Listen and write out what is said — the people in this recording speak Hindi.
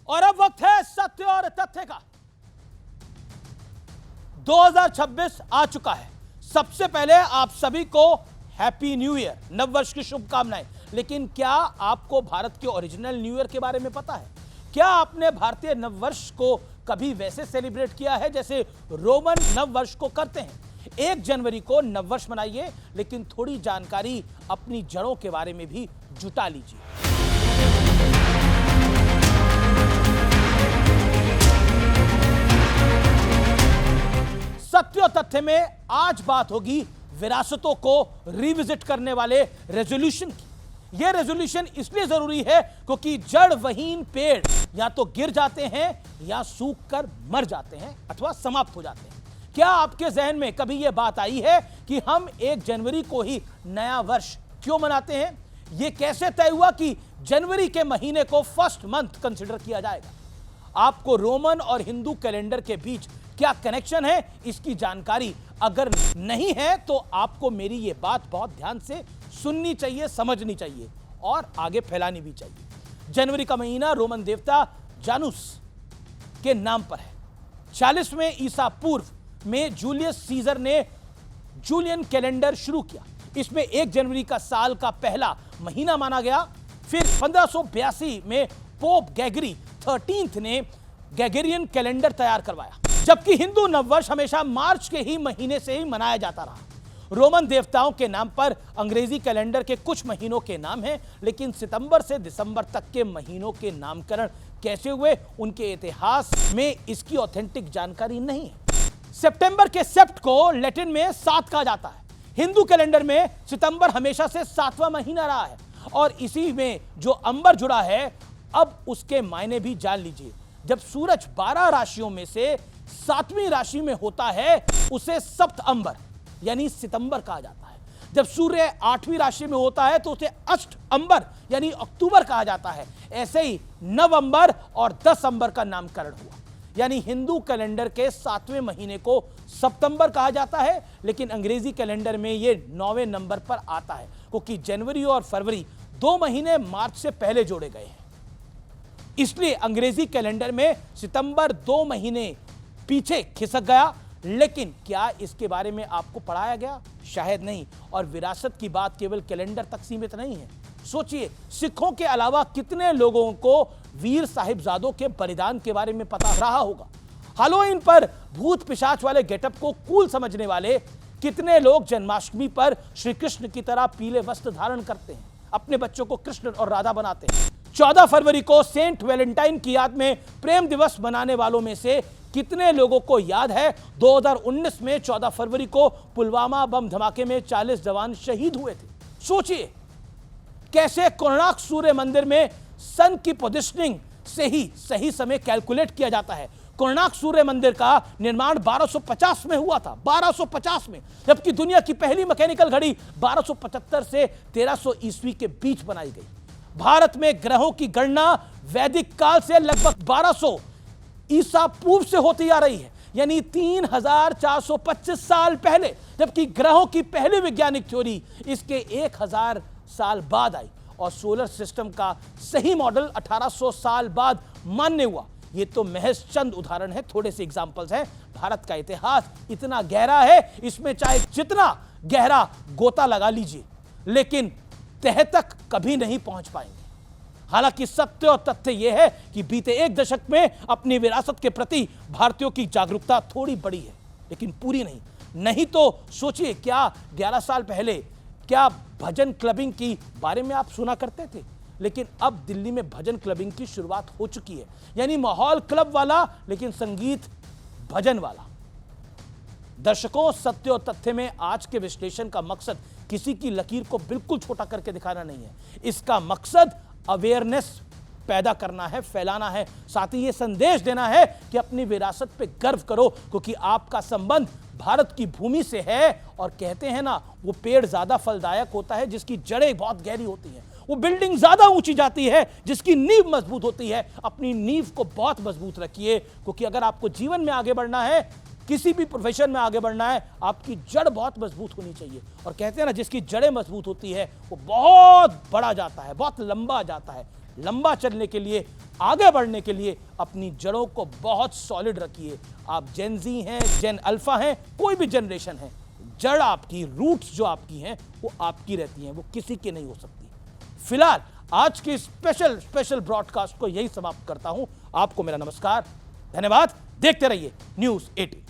और अब वक्त है सत्य और तथ्य का। 2026 आ चुका है। सबसे पहले आप सभी को हैप्पी न्यू ईयर, नववर्ष की शुभकामनाएं। लेकिन क्या आपको भारत के ओरिजिनल न्यू ईयर के बारे में पता है? क्या आपने भारतीय नववर्ष को कभी वैसे सेलिब्रेट किया है जैसे रोमन नववर्ष को करते हैं? 1 जनवरी को नववर्ष मनाइए, लेकिन थोड़ी जानकारी अपनी जड़ों के बारे में भी जुटा लीजिए। सत्य और तथ्य में आज बात होगी विरासतों को रिविजिट करने वाले रेजोल्यूशन की। यह रेजोल्यूशन इसलिए जरूरी है क्योंकि जड़वहीन पेड़ या तो गिर जाते हैं या सूख कर मर जाते हैं अथवा समाप्त हो जाते हैं। क्या आपके जहन में कभी यह बात आई है कि हम 1 जनवरी को ही नया वर्ष क्यों मनाते हैं? यह कैसे तय हुआ कि जनवरी के महीने को फर्स्ट मंथ कंसिडर किया जाएगा? आपको रोमन और हिंदू कैलेंडर के बीच क्या कनेक्शन है, इसकी जानकारी अगर नहीं है तो आपको मेरी यह बात बहुत ध्यान से सुननी चाहिए, समझनी चाहिए और आगे फैलानी भी चाहिए। जनवरी का महीना रोमन देवता जानूस के नाम पर है। 40वें ईसा पूर्व में जूलियस सीजर ने जूलियन कैलेंडर शुरू किया। इसमें 1 जनवरी का साल का पहला महीना माना गया। फिर 1582 में पोप ग्रेगरी 13 ने ग्रेगरियन कैलेंडर तैयार करवाया, जबकि हिंदू नववर्ष हमेशा मार्च के ही महीने से ही मनाया जाता रहा। रोमन देवताओं के नाम पर अंग्रेजी कैलेंडर के कुछ महीनों के नाम हैं, लेकिन सितंबर से दिसंबर तक के महीनों के नामकरण कैसे हुए, उनके इतिहास में इसकी ऑथेंटिक जानकारी नहीं है। सितंबर के सेप्ट को लैटिन में 7 कहा जाता है। हिंदू कैलेंडर में सितंबर हमेशा से 7वां महीना रहा है और इसी में जो अंबर जुड़ा है, अब उसके मायने भी जान लीजिए। जब सूरज 12 राशियों में से 7वीं राशि में होता है उसे सप्त अंबर यानी सितंबर कहा जाता है। जब सूर्य 8वीं राशि में होता है तो उसे अष्ट अंबर यानी अक्टूबर कहा जाता है। ऐसे ही नवंबर और 10 अंबर का नामकरण हुआ, यानी हिंदू कैलेंडर के 7वें महीने को सितंबर कहा जाता है, लेकिन अंग्रेजी कैलेंडर में यह 9वें नंबर पर आता है क्योंकि जनवरी और फरवरी 2 महीने मार्च से पहले जोड़े गए हैं। इसलिए अंग्रेजी कैलेंडर में सितंबर 2 महीने पीछे खिसक गया। लेकिन क्या इसके बारे में आपको पढ़ाया गया? शायद नहीं। और विरासत की बात केवल कैलेंडर तक सीमित नहीं है। सोचिए, सिखों के अलावा कितने लोगों को वीर साहिबजादों के बलिदान के बारे में पता रहा होगा? हैलोवीन पर भूत पिशाच वाले गेटअप को कूल समझने वाले कितने लोग जन्माष्टमी पर श्री कृष्ण की तरह पीले वस्त्र धारण करते हैं, अपने बच्चों को कृष्ण और राधा बनाते हैं? 14 फरवरी को सेंट वैलेंटाइन की याद में प्रेम दिवस मनाने वालों में से कितने लोगों को याद है 2019 में 14 फरवरी को पुलवामा बम धमाके में 40 जवान शहीद हुए थे? सोचिए कैसे कोणार्क सूर्य मंदिर में सन की पोजीशनिंग से ही सही समय कैलकुलेट किया जाता है। कोणार्क सूर्य मंदिर का निर्माण 1250 में हुआ था, 1250 में, जबकि दुनिया की पहली मैकेनिकल घड़ी 1275 से 1300 ईस्वी के बीच बनाई गई। भारत में ग्रहों की गणना वैदिक काल से लगभग 1200 ईसा पूर्व से होती आ रही है, यानी 3425 साल पहले, जबकि ग्रहों की पहली वैज्ञानिक थ्योरी इसके 1000 साल बाद आई और सोलर सिस्टम का सही मॉडल 1800 साल बाद मान्य हुआ। ये तो महज चंद उदाहरण है, थोड़े से एग्जांपल्स हैं। भारत का इतिहास इतना गहरा है, इसमें चाहे जितना गहरा गोता लगा लीजिए, लेकिन तह तक कभी नहीं पहुंच पाएंगे। हालांकि सत्य और तथ्य यह है कि बीते 1 दशक में अपनी विरासत के प्रति भारतीयों की जागरूकता थोड़ी बढ़ी है, लेकिन पूरी नहीं तो सोचिए, क्या 11 साल पहले क्या भजन क्लबिंग की बारे में आप सुना करते थे? लेकिन अब दिल्ली में भजन क्लबिंग की शुरुआत हो चुकी है, यानी माहौल क्लब वाला लेकिन संगीत भजन वाला। दर्शकों, सत्य और तथ्य में आज के विश्लेषण का मकसद किसी की लकीर को बिल्कुल छोटा करके दिखाना नहीं है। इसका मकसद अवेयरनेस पैदा करना है, फैलाना है, साथ ही ये संदेश देना है कि अपनी विरासत पे गर्व करो, क्योंकि आपका संबंध भारत की भूमि से है। और कहते हैं ना, वो पेड़ ज्यादा फलदायक होता है जिसकी जड़ें बहुत गहरी होती हैं, वो बिल्डिंग ज्यादा ऊंची जाती है जिसकी नींव मजबूत होती है। अपनी नींव को बहुत मजबूत रखिए, क्योंकि अगर आपको जीवन में आगे बढ़ना है, किसी भी प्रोफेशन में आगे बढ़ना है, आपकी जड़ बहुत मजबूत होनी चाहिए। और कहते हैं ना, जिसकी जड़ें मजबूत होती है वो बहुत बड़ा जाता है, बहुत लंबा जाता है। लंबा चलने के लिए, आगे बढ़ने के लिए अपनी जड़ों को बहुत सॉलिड रखिए। आप जेन जी हैं, जेन अल्फा हैं, कोई भी जनरेशन है, जड़ आपकी, रूट्स जो आपकी हैं वो आपकी रहती हैं, वो किसी की नहीं हो सकती। फिलहाल आज की स्पेशल ब्रॉडकास्ट को यही समाप्त करता हूं। आपको मेरा नमस्कार, धन्यवाद। देखते रहिए न्यूज़ 18।